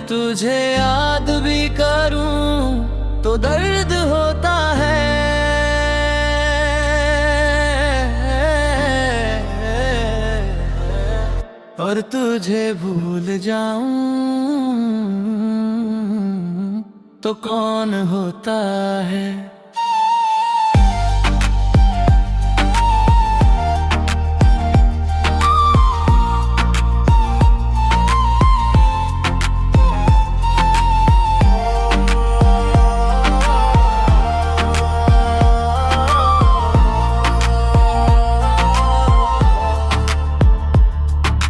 तुझे याद भी करूं तो दर्द होता है, और तुझे भूल जाऊं तो कौन होता है।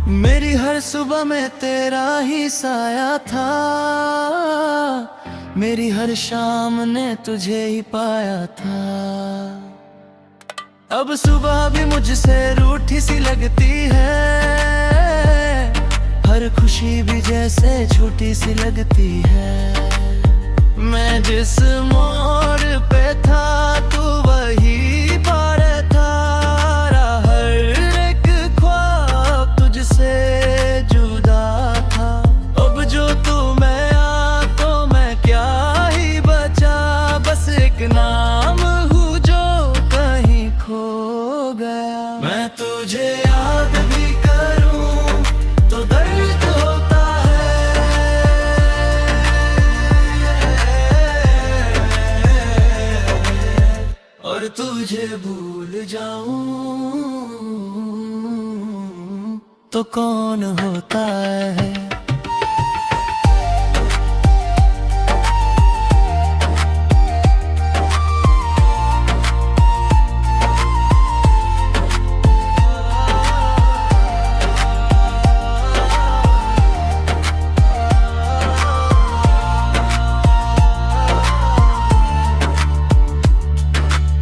मेरी हर सुबह में तेरा ही साया था, मेरी हर शाम ने तुझे ही पाया था। अब सुबह भी मुझसे रूठी सी लगती है, हर खुशी भी जैसे छोटी सी लगती है। मैं जिस मोड़ पे था तू वही पार था, हर एक ख्वाब तुझसे जुदा था। अब जो तू मैं आ तो मैं क्या ही बचा, बस एक नाम हूँ जो कहीं खो गया। मैं तुझे याद भी करूं तो दर्द होता है, और तुझे भूल जाऊं तो कौन होता है।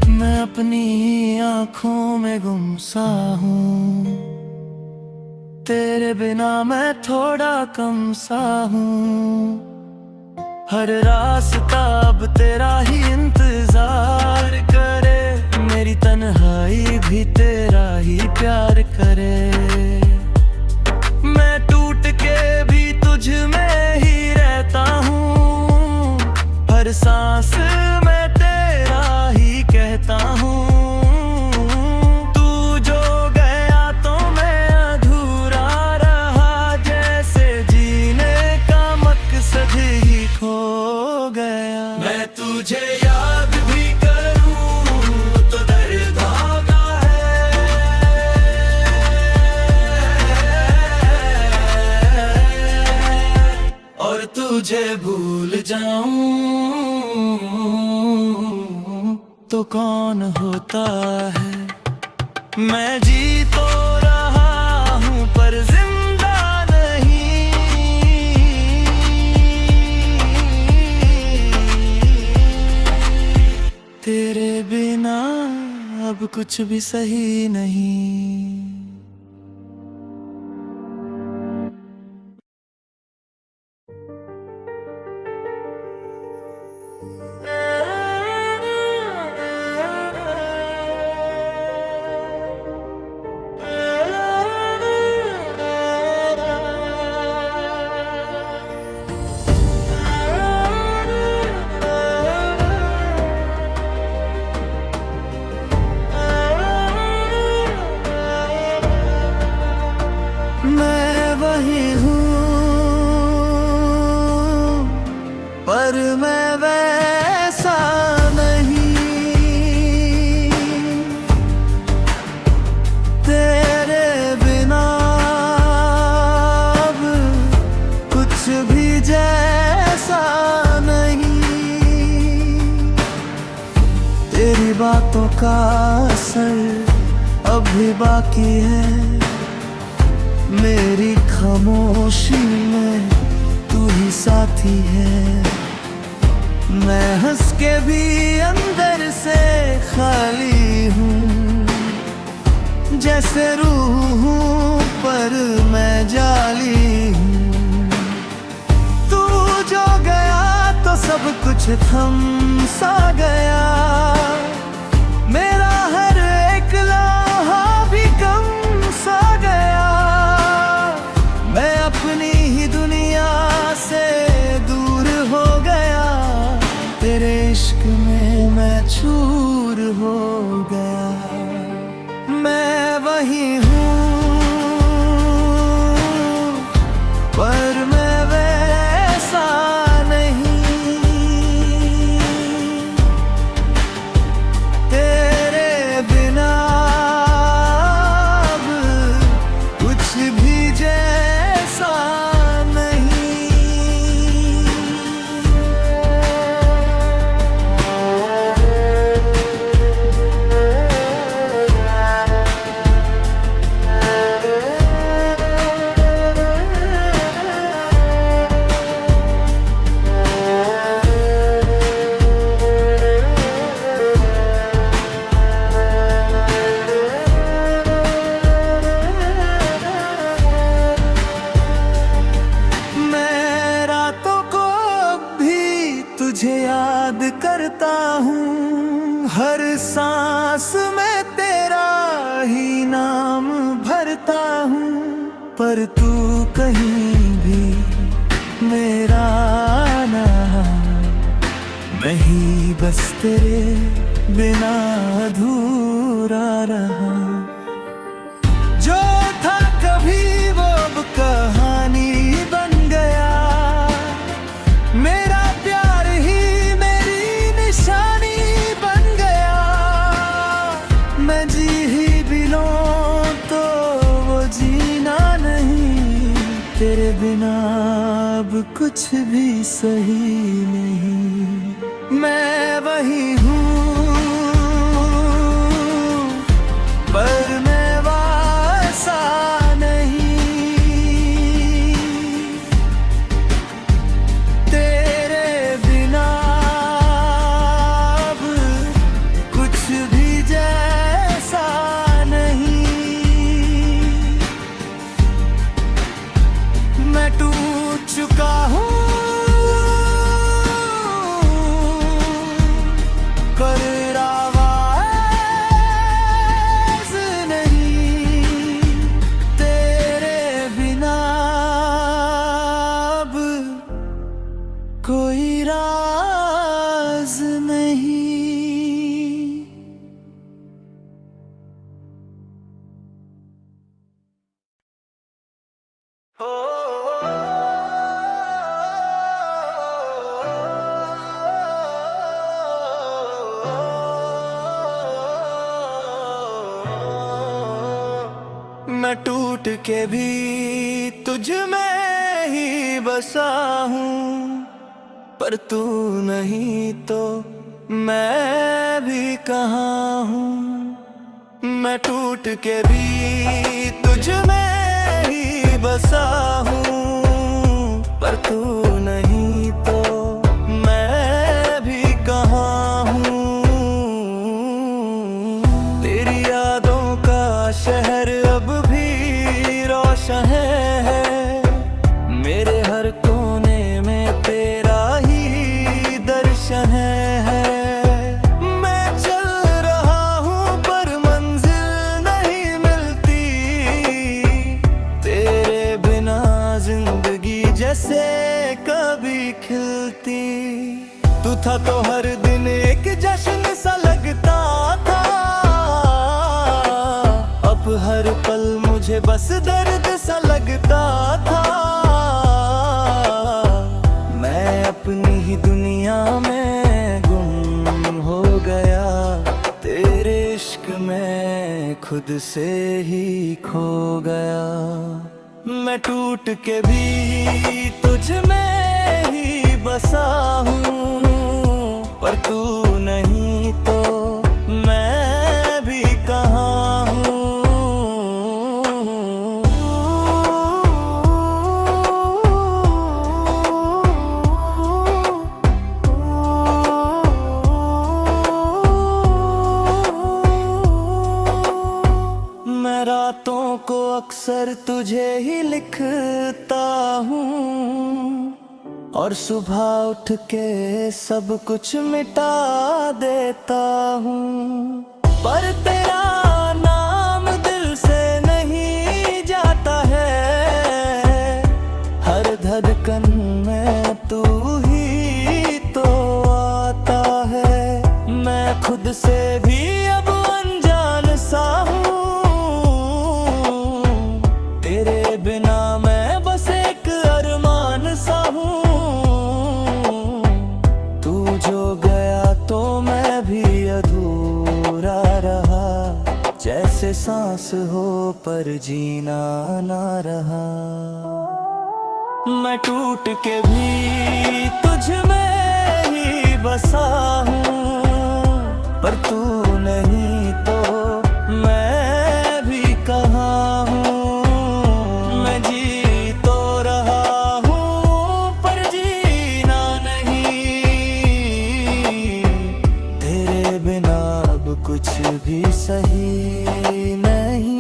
मैं अपनी आँखों में गुमसा हूँ, तेरे बिना मैं थोड़ा कम सा हूँ। हर रास्ता अब तेरा ही इंतजार करे, मेरी तन्हाई भी तेरा ही प्यार करे। मैं टूट के भी तुझ में ही रहता हूँ, हर सांस में तेरा ही कहता हूँ। तू जो गया तो मैं अधूरा रहा, जैसे जीने का मकसद ही खो गया। मैं तुझे याद भी करूं तो दर्द होता है, और तुझे भूल जाऊं तो कौन होता है। मैं जी तो रहा हूँ पर जिंदा नहीं, तेरे बिना अब कुछ भी सही नहीं। मैं वही हूँ पर मैं वैसा नहीं, तेरे बिना अब कुछ भी जैसा नहीं। तेरी बातों का असर अब भी बाकी है, मेरी खामोशी में तू ही साथी है। मैं हंस के भी अंदर से खाली हूँ, जैसे रूह हूँ पर मैं जाली हूँ। तू जो गया तो सब कुछ थम सा गया, मेरा हर एक लम्हा भी गम सा गया। मैं अपनी ही दुनिया से मैं वही हूँ पर मैं वैसा नहीं। तेरे बिना अब कुछ भी जैसा नहीं। तुझे याद करता हूँ, हर सांस में तेरा ही नाम भरता हूँ। पर तू कहीं भी मेरा ना, मैं ही बस तेरे बिना अधूरा रहा। जो था कभी वो अब कहानी बन गया, मेरा प्यार ही मेरी निशानी बन गया। मैं जी ही भी लूं तो वो जीना नहीं, तेरे बिना अब कुछ भी सही नहीं। मैं वही हूँ पर मैं वैसा नहीं। तेरे बिना अब कुछ भी जैसा नहीं। मैं टूट चुका हूँ पर आवाज़ नहीं। तेरे बिना अब कोई राज नहीं। मैं टूट के भी तुझ में ही बसा हूँ, पर तू नहीं तो मैं भी कहाँ हूँ। मैं टूट के भी तुझ में ही बसा हूँ, पर तू नहीं तो मैं भी कहाँ हूँ। तेरी यादों का शहर अब भी रोशन है, मेरे हर कोने में तेरा ही दर्शन है। मैं चल रहा हूँ पर मंजिल नहीं मिलती, तेरे बिना जिंदगी जैसे कभी खिलती। तू था तो हर दिन एक जश्न सा लगता था, अब हर पल मुझे बस दर्द सा लगता था। मैं अपनी ही दुनिया में गुम हो गया, तेरे इश्क में खुद से ही खो गया। मैं टूट के भी तुझ में ही बसा हूँ, पर तू नहीं तो मैं भी कहाँ हूँ। मैं रातों को अक्सर तुझे ही लिखता हूँ, और सुबह उठ के सब कुछ मिटा देता हूँ। पर तेरा नाम दिल से नहीं जाता है, हर धड़कन में तू ही तो आता है। मैं खुद से भी अब अनजान सा हूँ, जैसे सांस हो पर जीना ना रहा। मैं टूट के भी तुझ में ही बसा हूँ, पर तू नहीं तो मैं भी कहाँ हूँ। मैं जी तो रहा हूँ पर जीना नहीं, तेरे बिना अब कुछ भी सही नहीं।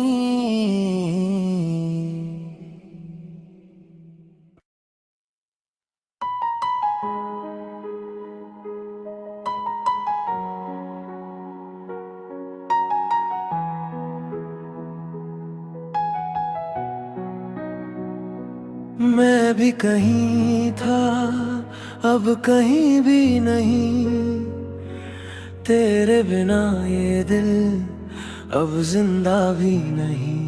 मैं भी कहीं था, अब कहीं भी नहीं। तेरे बिना ये दिल अब जिंदा भी नहीं।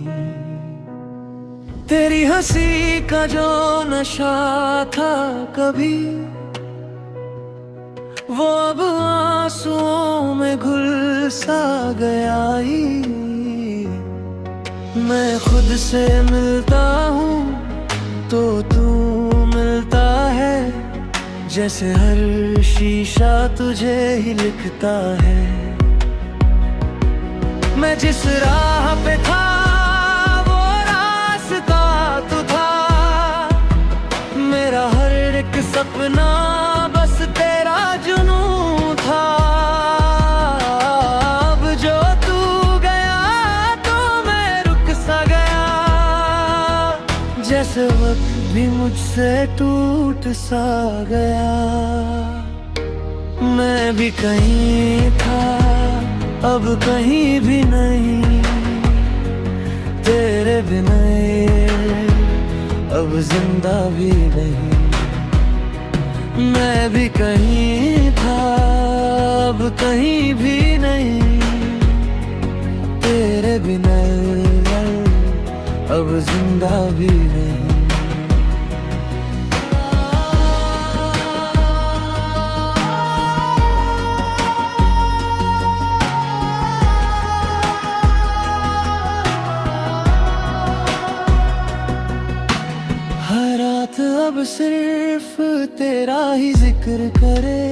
तेरी हंसी का जो नशा था कभी, वो अब आंसुओं में घुल सा गया ही। मैं खुद से मिलता हूँ तो तू मिलता है, जैसे हर शीशा तुझे ही लिखता है। मैं जिस राह पे था वो रास्ता तू था, मेरा हर एक सपना बस तेरा जुनून था। अब जो तू गया तो मैं रुक सा गया, जैसे वक्त भी मुझसे टूट सा गया। मैं भी कहीं था, अब कहीं भी नहीं। तेरे बिना ये अब जिंदा भी नहीं। मैं भी कहीं था, अब कहीं भी नहीं। तेरे बिना अब जिंदा भी नहीं। हर रात अब सिर्फ तेरा ही जिक्र करे,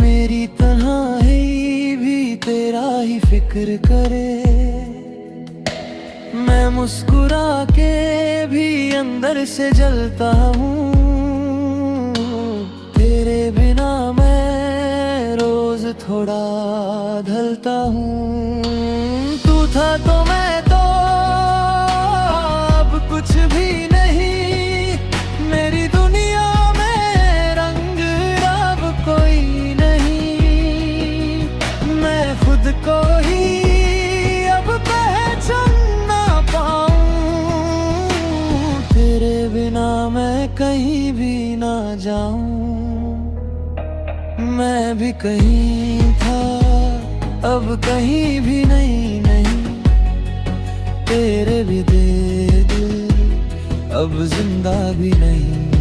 मेरी तन्हाई भी तेरा ही फिक्र करे। मैं मुस्कुरा के भी अंदर से जलता हूँ, तेरे बिना मैं रोज थोड़ा ढलता हूँ। तू था तो मैं तो अब कुछ भी नहीं, मेरी दुनिया में रंग अब कोई नहीं। मैं खुद को ही अब पहचान ना पाऊं, तेरे बिना मैं कहीं भी ना जाऊं। मैं भी कहीं था, अब कहीं भी नहीं नहीं। तेरे भी दिल अब जिंदा भी नहीं।